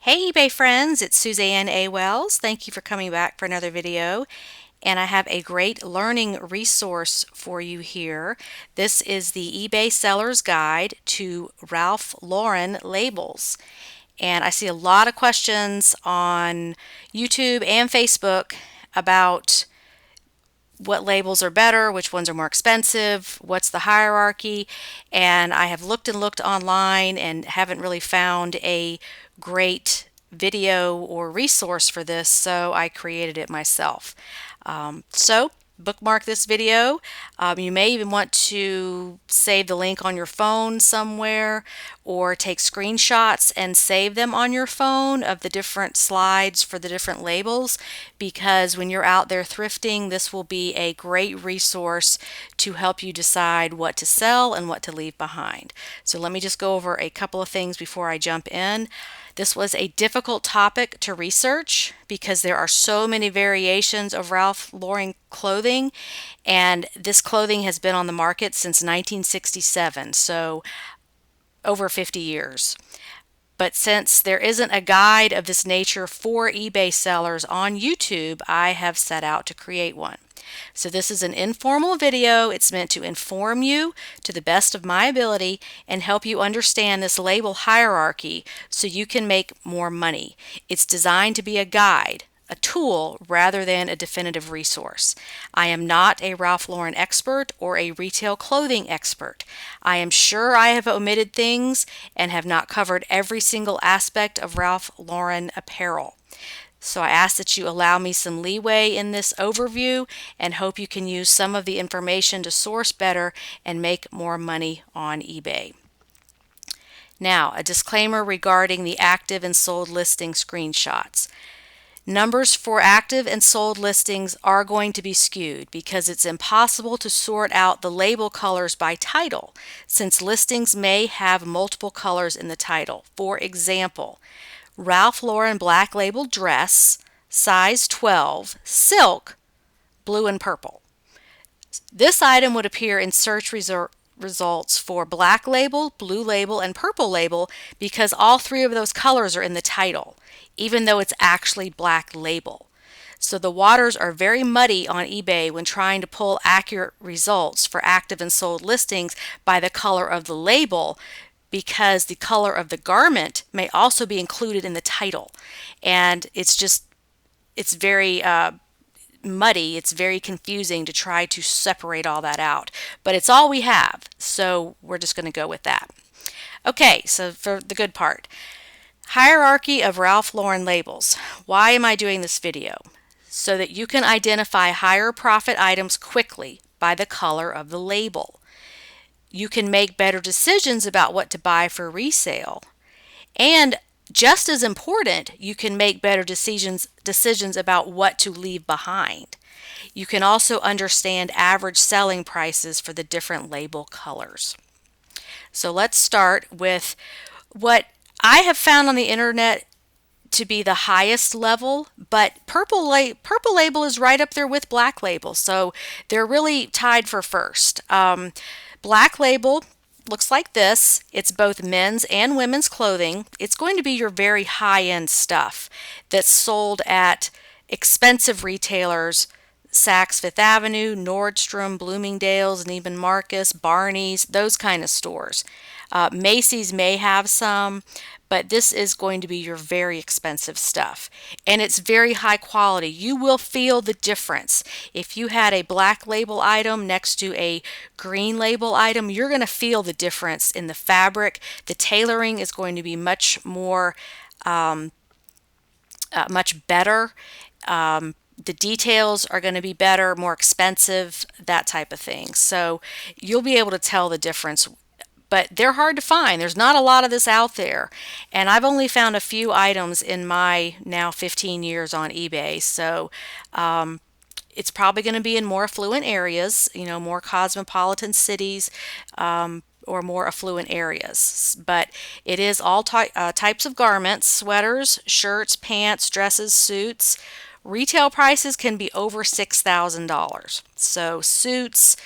Hey eBay friends, it's Suzanne A. Wells. Thank you for coming back for another video. And I have a great learning resource for you here. This is the eBay Seller's Guide to Ralph Lauren Labels. And I see a lot of questions on YouTube and Facebook about what labels are better, which ones are more expensive, what's the hierarchy, and I have looked and looked online and haven't really found a great video or resource for this, so I created it myself. So bookmark this video. You may even want to save the link on your phone somewhere or take screenshots and save them on your phone of the different slides for the different labels, because when you're out there thrifting, this will be a great resource to help you decide what to sell and what to leave behind. So let me just go over a couple of things before I jump in. This was a difficult topic to research because there are so many variations of Ralph Lauren clothing, and this clothing has been on the market since 1967, so over 50 years. But since there isn't a guide of this nature for eBay sellers on YouTube, I have set out to create one. So this is an informal video. It's meant to inform you to the best of my ability and help you understand this label hierarchy so you can make more money. It's designed to be a guide, a tool, rather than a definitive resource. I am not a Ralph Lauren expert or a retail clothing expert. I am sure I have omitted things and have not covered every single aspect of Ralph Lauren apparel. So I ask that you allow me some leeway in this overview and hope you can use some of the information to source better and make more money on eBay. Now, a disclaimer regarding the active and sold listing screenshots. Numbers for active and sold listings are going to be skewed because it's impossible to sort out the label colors by title, since listings may have multiple colors in the title. For example, Ralph Lauren Black Label Dress, size 12, silk, blue and purple. This item would appear in search results for Black Label, Blue Label, and Purple Label because all three of those colors are in the title, even though it's actually Black Label. So the waters are very muddy on eBay when trying to pull accurate results for active and sold listings by the color of the label, because the color of the garment may also be included in the title. And it's very muddy. It's very confusing to try to separate all that out. But it's all we have, so we're just going to go with that. Okay, so for the good part. Hierarchy of Ralph Lauren labels. Why am I doing this video? So that you can identify higher profit items quickly by the color of the label. You can make better decisions about what to buy for resale. And just as important, you can make better decisions about what to leave behind. You can also understand average selling prices for the different label colors. So let's start with what I have found on the internet to be the highest level, but purple label is right up there with Black Label, so they're really tied for first. Black Label looks like this. It's both men's and women's clothing. It's going to be your very high-end stuff that's sold at expensive retailers: Saks Fifth Avenue, Nordstrom, Bloomingdale's, Neiman Marcus, Barney's, those kind of stores. Macy's may have some, but this is going to be your very expensive stuff. And it's very high quality. You will feel the difference. If you had a Black Label item next to a green label item, you're going to feel the difference in the fabric. The tailoring is going to be much more, much better. The details are going to be better, more expensive, that type of thing. So you'll be able to tell the difference. But they're hard to find. There's not a lot of this out there. And I've only found a few items in my now 15 years on eBay. So it's probably going to be in more affluent areas, more cosmopolitan cities, or more affluent areas. But it is all types of garments: sweaters, shirts, pants, dresses, suits. Retail prices can be over $6,000. So suits,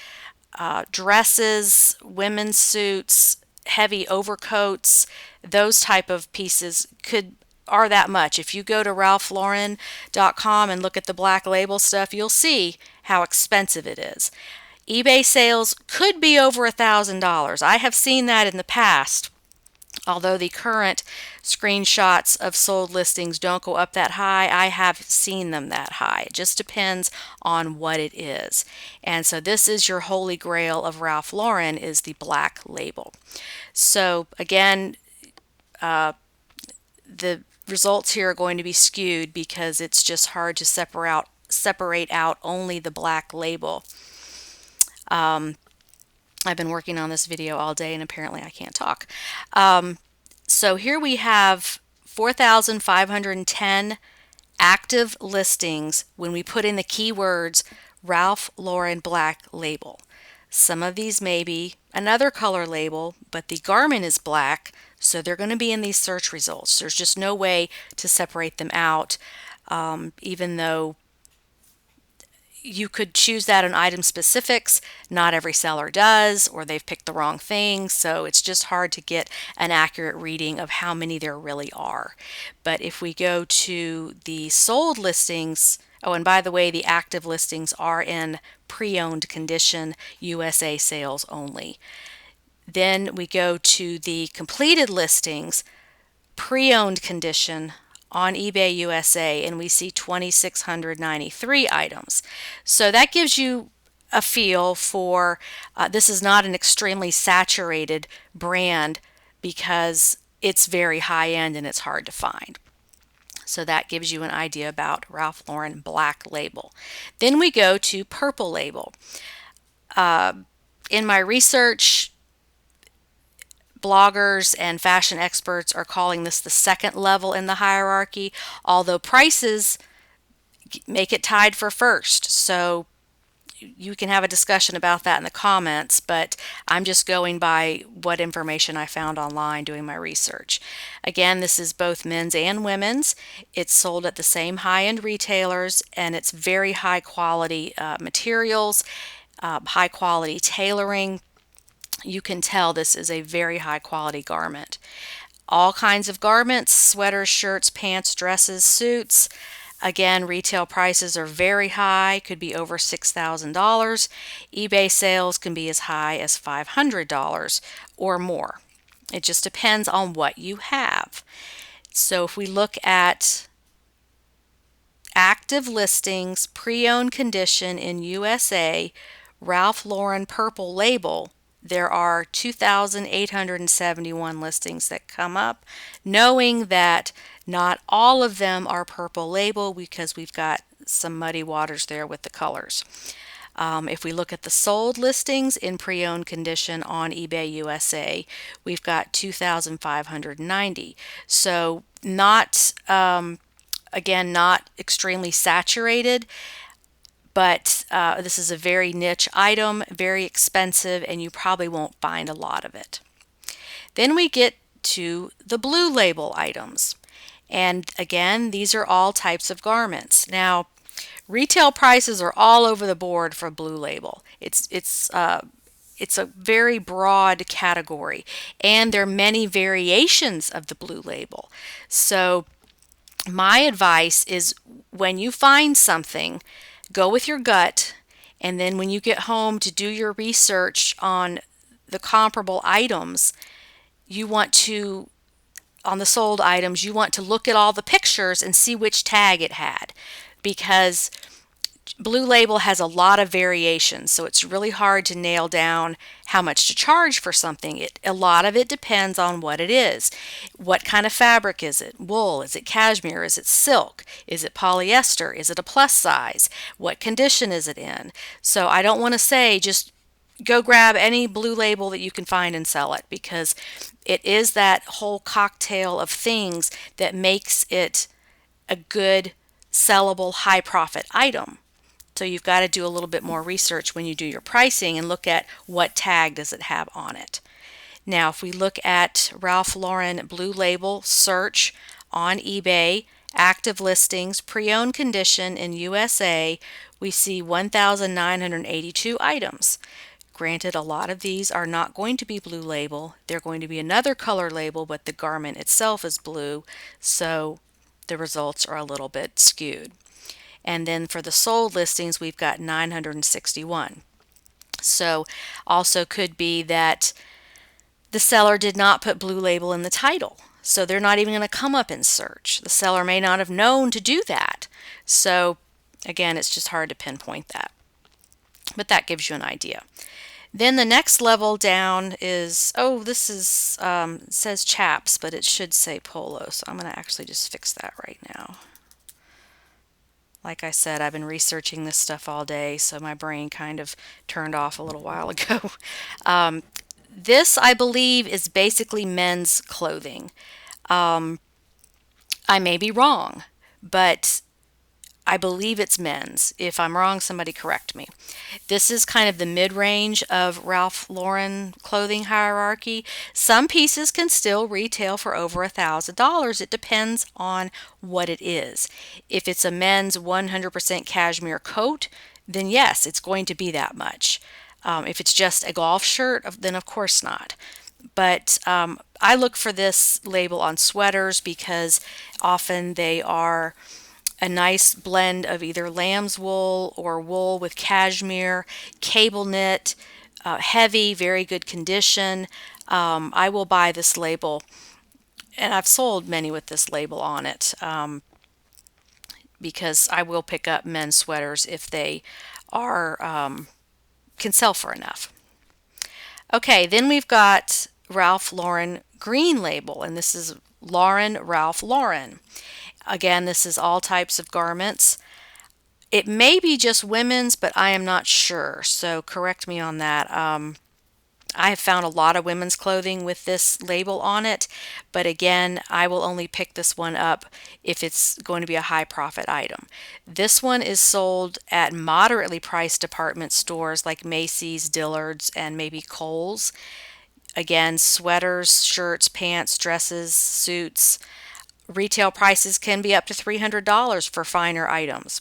dresses, women's suits, heavy overcoats, those type of pieces could are that much. If you go to ralphlauren.com and look at the black label stuff, you'll see how expensive it is. eBay sales could be over $1,000. I have seen that in the past, although the current screenshots of sold listings don't go up that high. I have seen them that high. It just depends on what it is. And so this is your holy grail of Ralph Lauren, is the black label. So again, the results here are going to be skewed because it's just hard to separate out only the black label. I've been working on this video all day and apparently I can't talk. So here we have 4,510 active listings when we put in the keywords Ralph Lauren black label. Some of these may be another color label, but the garment is black, so they're going to be in these search results. There's just no way to separate them out, even though you could choose that on item specifics. Not every seller does, or they've picked the wrong thing, so it's just hard to get an accurate reading of how many there really are. But if we go to the sold listings, oh, and by the way, the active listings are in pre-owned condition, USA sales only. Then we go to the completed listings, pre-owned condition, on eBay USA, and we see 2,693 items. So that gives you a feel for this is not an extremely saturated brand because it's very high end and it's hard to find. So that gives you an idea about Ralph Lauren black label. Then we go to purple label. In my research, bloggers and fashion experts are calling this the second level in the hierarchy, although prices make it tied for first. So you can have a discussion about that in the comments, but I'm just going by what information I found online doing my research. Again, this is both men's and women's. It's sold at the same high-end retailers, and it's very high quality materials, high quality tailoring. You can tell this is a very high quality garment. All kinds of garments, sweaters, shirts, pants, dresses, suits. Again, retail prices are very high, could be over $6,000. eBay sales can be as high as $500 or more. It just depends on what you have. So if we look at active listings, pre-owned condition in USA, Ralph Lauren purple label, there are 2,871 listings that come up, knowing that not all of them are purple label because we've got some muddy waters there with the colors. If we look at the sold listings in pre-owned condition on eBay USA, we've got 2,590. So not, again, not extremely saturated, but this is a very niche item, very expensive, and you probably won't find a lot of it. Then we get to the blue label items. And again, these are all types of garments. Now, retail prices are all over the board for blue label. It's a very broad category, and there are many variations of the blue label. So my advice is when you find something, go with your gut, and then when you get home to do your research on the comparable items, you want to, on the sold items, you want to look at all the pictures and see which tag it had, because Blue Label has a lot of variations, so it's really hard to nail down how much to charge for something. A lot of it depends on what it is. What kind of fabric is it? Wool? Is it cashmere? Is it silk? Is it polyester? Is it a plus size? What condition is it in? So I don't want to say just go grab any Blue Label that you can find and sell it, because it is that whole cocktail of things that makes it a good, sellable, high profit item. So you've got to do a little bit more research when you do your pricing and look at what tag does it have on it. Now, if we look at Ralph Lauren Blue Label search on eBay, active listings, pre-owned condition in USA, we see 1,982 items. Granted, a lot of these are not going to be blue label. They're going to be another color label, but the garment itself is blue, so the results are a little bit skewed. And then for the sold listings, we've got 961. So also could be that the seller did not put blue label in the title. So they're not even going to come up in search. The seller may not have known to do that. So again, it's just hard to pinpoint that. But that gives you an idea. Then the next level down is, oh, this is says Chaps, but it should say Polo. So I'm going to actually just fix that right now. Like I said, I've been researching this stuff all day, so my brain kind of turned off a little while ago. This, I believe, is basically men's clothing. I may be wrong, but I believe it's men's. If I'm wrong, somebody correct me. This is kind of the mid-range of Ralph Lauren clothing hierarchy. Some pieces can still retail for over $1,000. It depends on what it is. If it's a men's 100% cashmere coat, then yes, it's going to be that much. If it's just a golf shirt, then of course not. But I look for this label on sweaters because often they are a nice blend of either lamb's wool or wool with cashmere, cable knit, heavy, very good condition. I will buy this label, and I've sold many with this label on it, because I will pick up men's sweaters if they are can sell for enough. Okay, then we've got Ralph Lauren green label, and this is Lauren Ralph Lauren. Again, this is all types of garments. It may be just women's, but I am not sure, so correct me on that. I have found a lot of women's clothing with this label on it, but again, I will only pick this one up if it's going to be a high profit item. This one is sold at moderately priced department stores like Macy's, Dillard's, and maybe Kohl's. Again, sweaters, shirts, pants, dresses, suits. Retail prices can be up to $300 for finer items.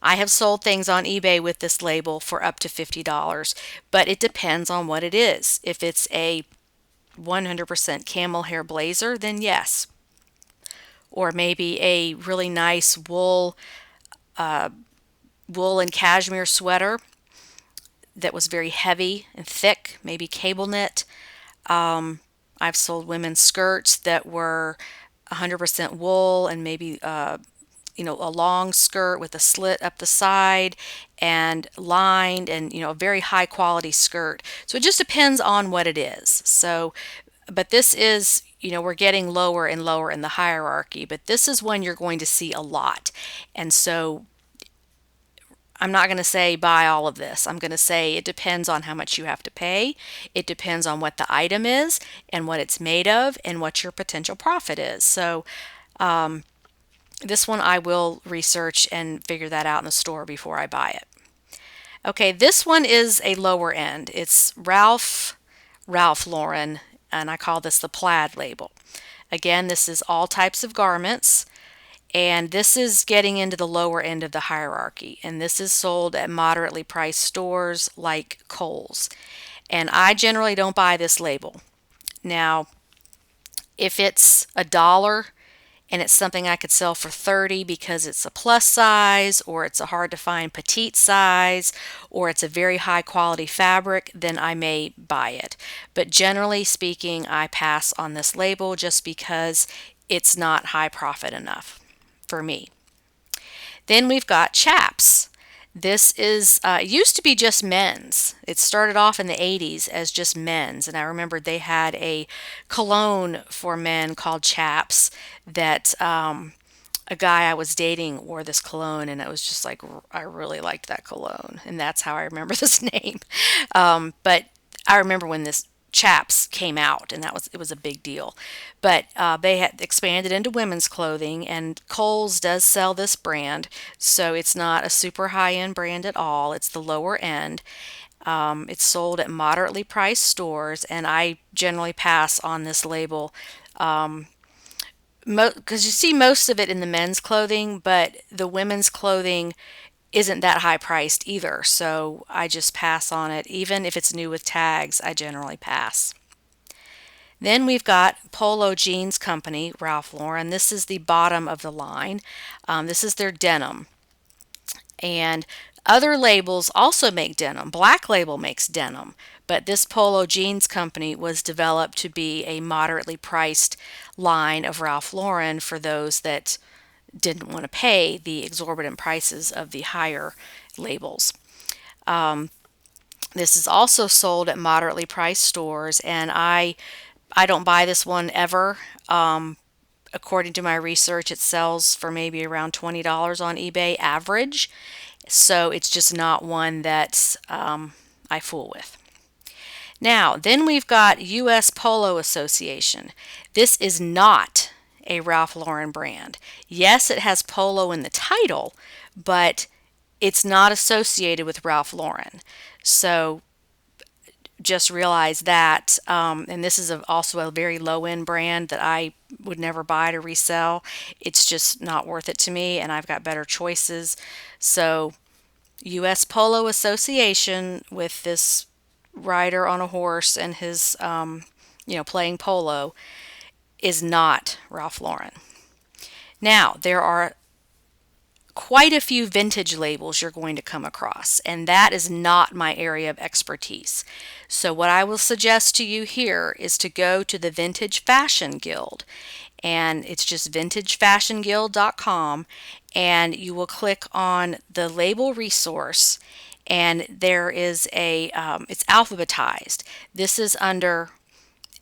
I have sold things on eBay with this label for up to $50, but it depends on what it is. If it's a 100% camel hair blazer, then yes. Or maybe a really nice wool and cashmere sweater that was very heavy and thick, maybe cable knit. I've sold women's skirts that were 100% wool and maybe a long skirt with a slit up the side and lined, and a very high quality skirt. So it just depends on what it is. So, but this is, we're getting lower and lower in the hierarchy, but this is one you're going to see a lot. And so I'm not going to say buy all of this. I'm going to say it depends on how much you have to pay. It depends on what the item is and what it's made of and what your potential profit is. So this one I will research and figure that out in the store before I buy it. Okay, this one is a lower end. It's Ralph Lauren, and I call this the Plaid label. Again, this is all types of garments. And this is getting into the lower end of the hierarchy. And this is sold at moderately priced stores like Kohl's. And I generally don't buy this label. Now, if it's $1 and it's something I could sell for $30 because it's a plus size, or it's a hard to find petite size, or it's a very high quality fabric, then I may buy it. But generally speaking, I pass on this label just because it's not high profit enough for me. Then we've got Chaps. This is used to be just men's. It started off in the 80s as just men's, and I remember they had a cologne for men called Chaps that a guy I was dating wore this cologne, and it was just like, I really liked that cologne, and that's how I remember this name. But I remember when this Chaps came out, and it was a big deal. But they had expanded into women's clothing, and Kohl's does sell this brand, so it's not a super high-end brand at all. It's the lower end. It's sold at moderately priced stores, and I generally pass on this label because you see most of it in the men's clothing, but the women's clothing isn't that high priced either, so I just pass on it. Even if it's new with tags, I generally pass. Then we've got Polo Jeans Company, Ralph Lauren. This is the bottom of the line. This is their denim. And other labels also make denim. Black Label makes denim, but this Polo Jeans Company was developed to be a moderately priced line of Ralph Lauren for those that didn't want to pay the exorbitant prices of the higher labels. This is also sold at moderately priced stores, and I don't buy this one ever. According to my research, it sells for maybe around $20 on eBay average. So it's just not one that I fool with. Now, then we've got U.S. Polo Association. This is not a Ralph Lauren brand. Yes, it has Polo in the title, but it's not associated with Ralph Lauren. So just realize that. And this is also a very low-end brand that I would never buy to resell. It's just not worth it to me, and I've got better choices. So U.S. Polo Association, with this rider on a horse and his, playing polo, is not Ralph Lauren. Now, there are quite a few vintage labels you're going to come across, and that is not my area of expertise. So what I will suggest to you here is to go to the Vintage Fashion Guild, and it's just vintagefashionguild.com, and you will click on the label resource, and there is it's alphabetized. This is under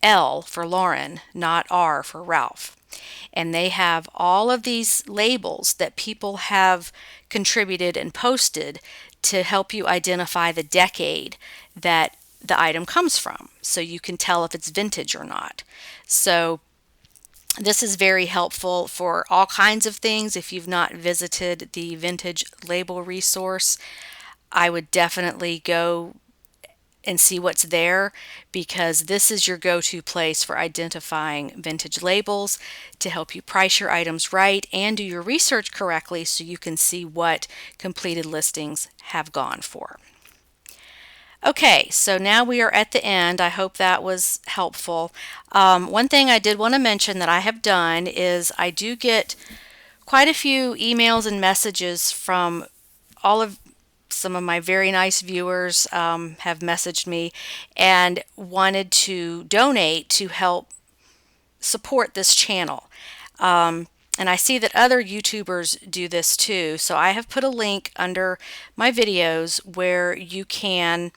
L for Lauren, not R for Ralph. And they have all of these labels that people have contributed and posted to help you identify the decade that the item comes from, so you can tell if it's vintage or not. So this is very helpful for all kinds of things. If you've not visited the vintage label resource, I would definitely go and see what's there, because this is your go-to place for identifying vintage labels to help you price your items right and do your research correctly so you can see what completed listings have gone for. Okay, so now we are at the end. I hope that was helpful. One thing I did want to mention that I have done is I do get quite a few emails and messages from some of my very nice viewers have messaged me and wanted to donate to help support this channel. And I see that other YouTubers do this too. So I have put a link under my videos where you can,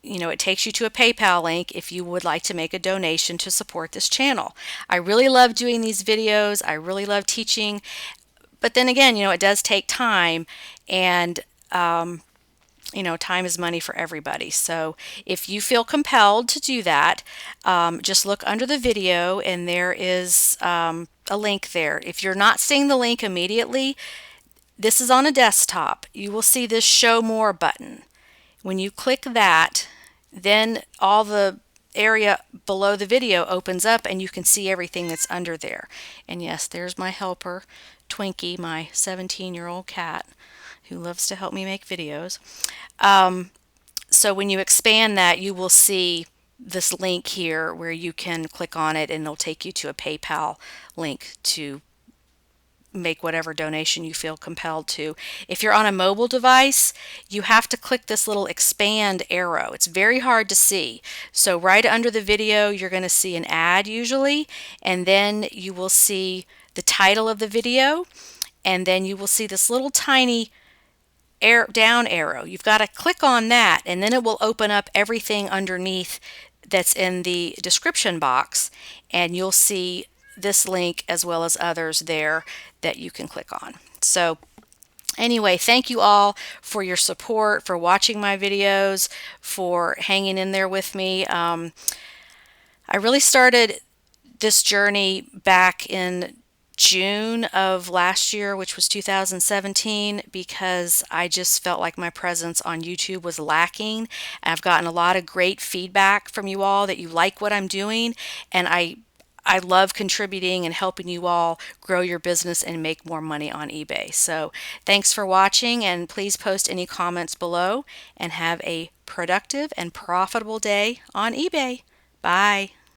it takes you to a PayPal link if you would like to make a donation to support this channel. I really love doing these videos. I really love teaching. But then again, it does take time, and time is money for everybody. So if you feel compelled to do that, just look under the video, and there is a link there. If you're not seeing the link immediately, this is on a desktop. You will see this Show More button. When you click that, then all the area below the video opens up, and you can see everything that's under there. And yes, there's my helper, Twinkie, my 17-year-old cat who loves to help me make videos. So when you expand that, you will see this link here where you can click on it, and it'll take you to a PayPal link to make whatever donation you feel compelled to. If you're on a mobile device, you have to click this little expand arrow. It's very hard to see. So right under the video, you're going to see an ad usually, and then you will see the title of the video, and then you will see this little tiny down arrow. You've got to click on that, and then it will open up everything underneath that's in the description box, and you'll see this link as well as others there that you can click on. So anyway, thank you all for your support, for watching my videos, for hanging in there with me. I really started this journey back in June of last year, which was 2017, because I just felt like my presence on YouTube was lacking. I've gotten a lot of great feedback from you all that you like what I'm doing, and I I love contributing and helping you all grow your business and make more money on eBay. So thanks for watching, and please post any comments below, and have a productive and profitable day on eBay. Bye.